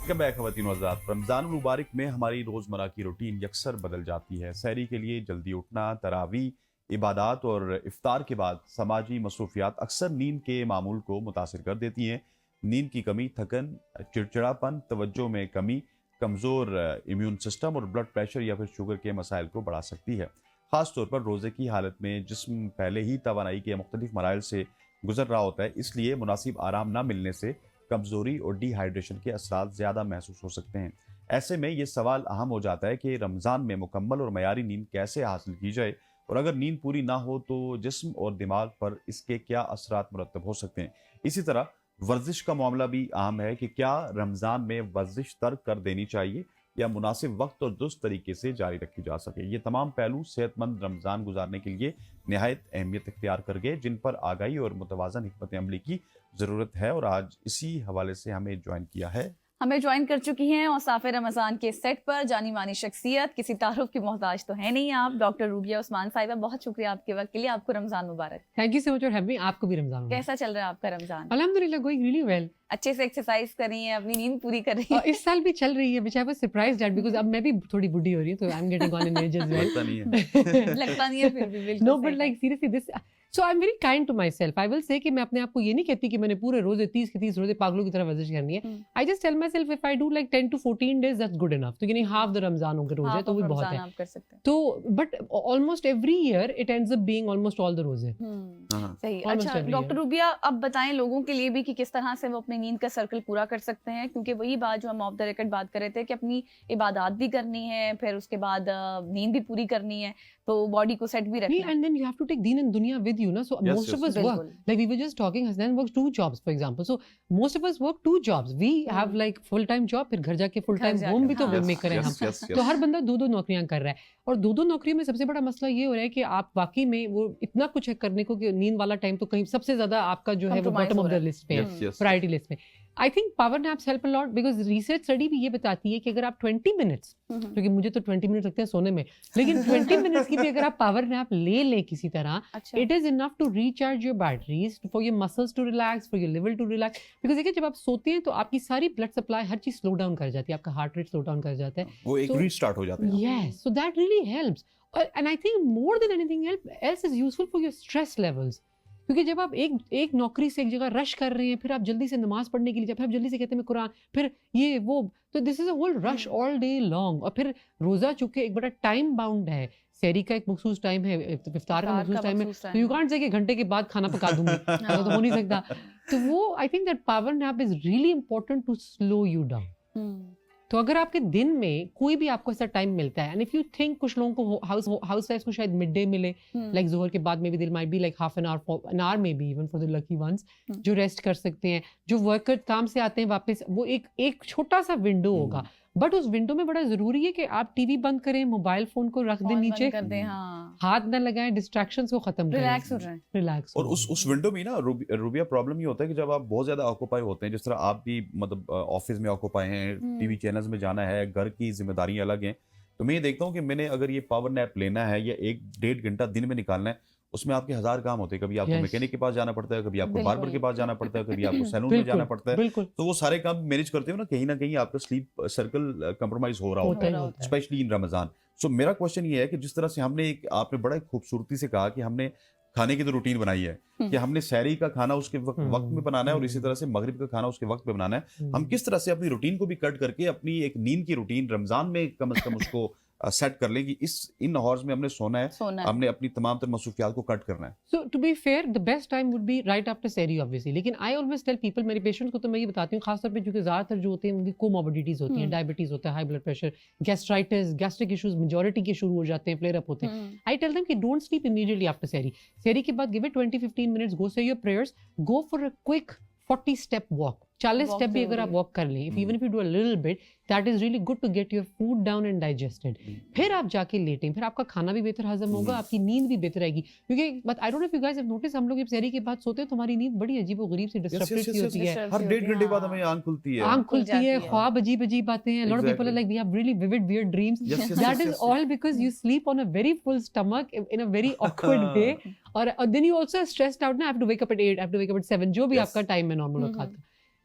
Welcome back ख़वातीन व हज़रात। रमज़ान मुबारक में हमारी रोज़मर्रा की रूटीन यकसर बदल जाती है। सहरी के लिए जल्दी उठना, तरावी, इबादत और इफ्तार के बाद समाजी मसरूफियात अक्सर नींद के मामूल को मुतासिर कर देती हैं। नींद की कमी थकन, चिड़चिड़ापन, तवज्जो में कमी, कमज़ोर इम्यून सिस्टम और ब्लड प्रेशर या फिर शुगर के मसाइल को बढ़ा सकती है। ख़ास तौर पर रोज़े की हालत में जिस्म पहले ही तवानाई के मुख्तलिफ मराइल से गुजर रहा होता है, इसलिए मुनासिब आराम न मिलने से कमज़ोरी और डिहाइड्रेशन के असरात ज़्यादा महसूस हो सकते हैं। ऐसे में ये सवाल अहम हो जाता है कि रमज़ान में मुकम्मल और मयारी नींद कैसे हासिल की जाए, और अगर नींद पूरी ना हो तो जिस्म और दिमाग पर इसके क्या असरात मुरतब हो सकते हैं। इसी तरह वर्जिश का मामला भी अहम है कि क्या रमज़ान में वर्जिश तर्क कर देनी चाहिए या मुनासिब वक्त और दुरुस्त तरीके से जारी रखी जा सके। ये तमाम पहलू सेहतमंद रमज़ान गुजारने के लिए नहायत अहमियत इख्तियार कर गए, जिन पर आगाही और मुतवाज़न हिकमत अमली की ज़रूरत है। और आज इसी हवाले से हमें ज्वाइन किया है, हमें ज्वाइन कर चुकी हैं औसाफ रमज़ान के सेट पर जानी मानी शख्सियत, किसी तारुफ की मोहताज तो है नहीं आप, डॉक्टर रूबिया उस्मान साहिबा। बहुत शुक्रिया आपके वक्त के लिए। आपको रमज़ान मुबारक। थैंक यू सो मच और हैव मी। आपको भी रमज़ान मुबारक। कैसा चल रहा है आपका रमज़ान? अल्हम्दुलिल्लाह गोइंग रियली वेल। अच्छे से एक्सरसाइज कर रही हैं, अपनी नींद पूरी कर रही हैं? इस साल भी चल रही है, which I was surprised at, because अब मैं भी थोड़ी बुढ़ी हो रही हूं, तो I am getting on in age as well. लगता नहीं है। लगता नहीं है फिर भी बिल्कुल। No but like seriously this, so I am very kind to myself. I will say कि मैं अपने आप को ये नहीं कहती कि मैंने पूरे रोजे 30 के 30 रोजे पागलों की तरह वर्जिश करनी है। I just tell myself if I do like 10 to 14 days that's good enough. तो यानी हाफ द रमजान हो गए रोजे, तो वो बहुत है। आप कर सकते हैं। तो but almost every year it ends up being almost all the रोजे। सही। Almost अच्छा every डॉक्टर year. रूबिया, अब बताएं लोगों के लिए भी कि किस तरह से वो अपनी नींद का सर्कल पूरा कर सकते हैं, क्योंकि वही बात जो हम ऑफ द रिकॉर्ड बात कर रहे थे कि अपनी इबादत भी करनी है, फिर उसके बाद नींद भी पूरी करनी है, तो बॉडी को सेट भी रखना है। And then you have to take deen and dunya with you, na? So Yes, most yes, of us yes. work. Like we were just talking, Hasnan works 2 jobs, for example. So most of us work 2 jobs. We have like full-time job, फिर घर जाके full-time घर home भी तो जाके, home maker हैं हम। yes, yes, तो हर बंदा 2-2 नौकरियां कर रहा है, और 2-2 नौकरियों में सबसे बड़ा मसला ये हो रहा है कि आप वाकई में वो इतना कुछ है करने को कि नींद वाला टाइम तो कहीं सबसे ज्यादा आपका जो है वो Compromise बॉटम हो ऑफ रहा द है। लिस्ट पे है, Yes, yes. प्रायोरिटी लिस्ट में। I think power naps help a lot, because research study भी ये बताती है कि अगर आप 20 मिनट्स, क्योंकि मुझे तो 20 मिनट लगते हैं सोने में, लेकिन 20 मिनट्स की भी अगर आप पावर नैप ले लें किसी तरह, अच्छा। it is enough to recharge your batteries, for your muscles to relax, for your liver to relax. Because देखिए जब आप सोते हैं तो आपकी सारी ब्लड सप्लाई हर चीज स्लो डाउन कर जाती है, आपका हार्ट रेट स्लो डाउन कर जाता है। वो एक So- रीस्टार्ट हो जाता है। Yes, so that really helps. And I think more than anything else is useful for your stress levels. क्योंकि जब आप एक नौकरी से एक जगह रश कर रहे हैं, फिर आप जल्दी से नमाज पढ़ने के लिए, जब आप जल्दी से कहते हैं मैं कुरान, फिर ये वो, तो this is a whole rush all day long. और फिर रोजा चूंकि एक बड़ा टाइम बाउंड है, सहरी का एक मखसूस टाइम है, इफ्तार का मखसूस टाइम है, तो यू कांट से कि घंटे के बाद खाना पका दूंगी, ऐसा तो हो नहीं सकता। तो वो I think that power nap is really important to slow you down. तो अगर आपके दिन में कोई भी आपको ऐसा टाइम मिलता है, एंड इफ यू थिंक कुछ लोगों को हाउस वाइफ्स को शायद मिड डे मिले, लाइक जोहर के बाद में भी दिल might be like half an hour may be even for the lucky ones, जो रेस्ट कर सकते हैं, जो वर्कर काम से आते हैं वापस, वो एक छोटा सा विंडो होगा। बट उस विंडो में बड़ा जरूरी है कि आप टीवी बंद करें, मोबाइल फोन को रख दें नीचे, कर दें, हाँ। हाथ न लगाएं, डिस्ट्रैक्शंस को खत्म करें, रिलैक्स हो रहे हैं। रिलैक्स। और उस विंडो में ना रूबिया प्रॉब्लम ये होता है कि जब आप बहुत ज्यादा ऑक्यूपाई होते हैं, जिस तरह आप भी मतलब ऑफिस में ऑक्यूपाई हैं, टीवी चैनल्स में जाना है, घर की जिम्मेदारियां अलग हैं, तो मैं ये देखता हूँ कि मैंने अगर ये पावर नैप लेना है या 1-1.5 घंटा दिन में निकालना है, उसमें आपके 1000 काम होते हैं। कभी आपको मैकेनिक के पास जाना पड़ता है, कभी आपको बार्बर के पास जाना पड़ता है, कभी आपको सैलून में जाना पड़ता है। तो वो सारे काम मैनेज करते हो ना कहीं आपका स्लीप सर्कल कंप्रोमाइज हो रहा होता है, स्पेशली इन रमजान। सो मेरा क्वेश्चन ये है कि जिस तरह से आपने बड़ा खूबसूरती से कहा कि हमने खाने की तो रूटीन बनाई है कि हमने सहरी का खाना उसके वक्त में बनाना है और इसी तरह से मगरिब का खाना उसके वक्त पे बनाना है। हम किस तरह से अपनी रूटीन को भी कट करके अपनी एक नींद की रूटीन रमजान में कम से कम उसको सेट कर लें कि इन हॉर्स में हमने सोना है, हमने अपनी तमाम तर मसरूफियात को कट करना है। So to be fair, the best time would be right after सहरी obviously. लेकिन I always tell people, मेरे पेशेंट्स को तो मैं ये बताती हूँ, खासतौर पे क्योंकि ज़्यादातर जो होते हैं उनकी कोमॉर्बिडिटीज होती हैं, डायबिटीज होता है, high blood pressure, gastritis, gastric issues majority के शुरू हो जाते हैं, फ्लेयर अप होते हैं। I tell them कि don't sleep immediately after सहरी। सहरी के बाद give it 20-15 minutes, go say your prayers, go for a quick 40-step walk. 40 step भी अगर आप वॉक कर लें, even if you do a little bit, that is really good to get your food down and digested. फिर आप जाके लेटें, फिर आपका खाना भी बेहतर हजम होगा, आपकी नींद भी बेहतर आएगी। क्योंकि but I don't know if you guys have notice, हम लोग जब सहरी के बाद सोते हैं तो हमारी नींद बड़ी अजीब व गरीब सी डिस्टर्बेड सी होती है। हर 1.5 घंटे बाद हमें आंख खुलती है, ख्वाब अजीब अजीब आते हैं। Lot of people are like we have really vivid weird dreams. That is all because you sleep on a very full stomach in a very awkward way, और then you also stressed out ना, I have to wake up at 8, I have to wake up at 7, जो भी आपका time है normal वक्त का।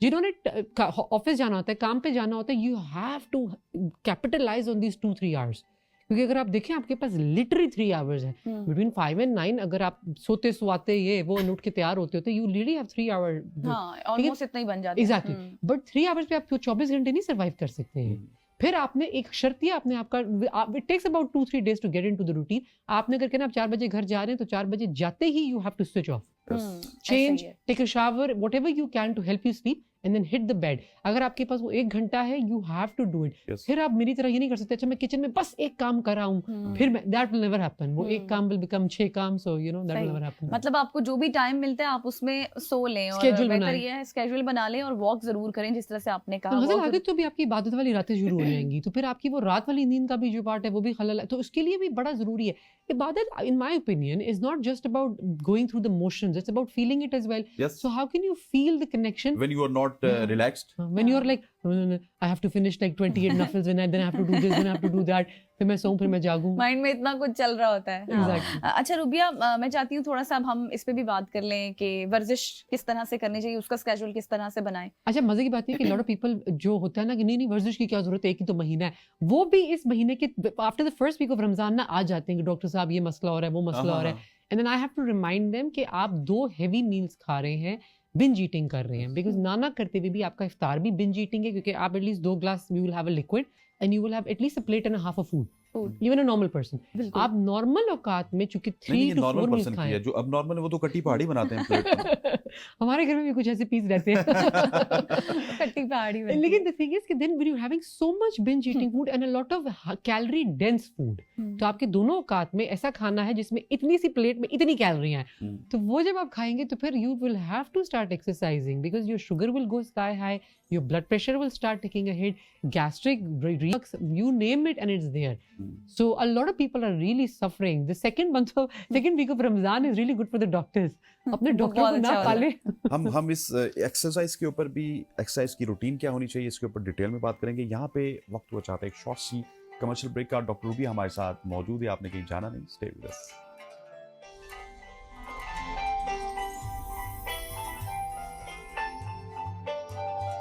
जिन्होंने office जाना होता है, काम पे जाना होता है, you have to capitalize on these 2-3 hours, क्योंकि अगर आप देखें आपके पास लिटरली 3 आवर्स है बिटवीन 5 and 9, अगर आप सोते सुआते ये वो उठ के तैयार होते होते, यू लिटरली हैव 3 आवर। हाँ, ऑलमोस्ट इतना ही बन जाता है। एग्जैक्टली, बट 3 आवर्स पे आप 24 घंटे नहीं सर्वाइव कर सकते हैं। फिर आपने एक शर्तिया आपने आपका, it takes about 2-3 days to get into the routine. आपने अगर कहना आप 4 बजे घर जा रहे हैं तो 4 बजे जाते ही you have to switch off, change, take a shower, whatever you can to help you sleep and then hit the bed. अगर आपके पास वो 1 घंटा है, you have to do it. फिर आप मेरी तरह ये नहीं कर सकते, अच्छा मैं किचन में बस एक काम कर रहा हूँ, फिर मैं, दैट विल नेवर हैपन। वो एक काम विल बिकम 6 काम, so you know that will never happen. मतलब आपको जो भी टाइम मिलता है आप उसमें सो लें, और बेहतर ये है स्केड्यूल बना लें और वॉक जरूर करें, जिस तरह से आपने कहा। गजल आदत तो भी आपकी इबादत वाली रातें शुरू हो जाएंगी, तो फिर आपकी वो रात वाली नींद का भी जो पार्ट है वो भी खलल है, तो उसके लिए भी बड़ा जरूरी है। इबादत, in my opinion, is not just about going through the motions, it's about feeling it as well. Yes. So how can you feel the connection when you are not relaxed? When you're like, no, I have to finish like 28 nafils, then I have to do this, then I have to do that, फिर मैं सोऊं, फिर मैं जागूं, mind में इतना कुछ चल रहा होता है। Exactly. अच्छा रुबिया, मैं चाहती हूँ थोड़ा सा अब हम इस पे भी बात कर लें कि वर्जिश किस तरह से करनी चाहिए, उसका स्केड्यूल किस तरह से बनाएं। अच्छा, मजे की बात है कि लॉट ऑफ पीपल जो होता है ना कि नहीं वर्जिश की क्या जरूरत है, एक ही तो महीना है, वो भी इस महीने के after the first week of Ramzan ना आ जाते हैं कि डॉक्टर साहब ये मसला हो रहा है, वो मसला हो रहा है, and then I have to remind them कि आप 2 हेवी मील्स खा रहे हैं, बिंज ईटिंग कर रहे हैं, बिकॉज नाना करते हुए भी आपका इफ्तार भी बिंज ईटिंग है, क्योंकि आप at least 2 glass you will have a liquid and you will have at least a plate and a half of food, even a normal person. आप नॉर्मल औकात में चूंकि 3 to 4 मील्स खाएं, जो अब नॉर्मल है वो तो कटी पहाड़ी बनाते हैं प्लेट में। हमारे घर में भी कुछ ऐसे पीस रहते हैं कट्टी पहाड़ी में। लेकिन the thing is कि then when you're having so much binge eating food and a lot of calorie dense food, तो आपके दोनों औकात में ऐसा खाना है जिसमें इतनी सी प्लेट में इतनी कैलोरियां हैं, तो वो जब आप खाएंगे तो फिर you will have to start exercising because your sugar will go sky high, your blood pressure will start taking a hit, gastric reflux, you name it and it's there. So a lot of people are really suffering. The second week of Ramadan is really good for the doctors. अपने doctor को ना पाले। हम इस exercise के ऊपर भी, exercise की रूटीन क्या होनी चाहिए, इसके ऊपर डिटेल में बात करेंगे। यहाँ पे वक्त हुआ चाहता है एक शॉर्ट सी कमर्शियल ब्रेक का। डॉक्टर रूबी हमारे साथ मौजूद है, आपने कहीं जाना नहीं, स्टे विद अस।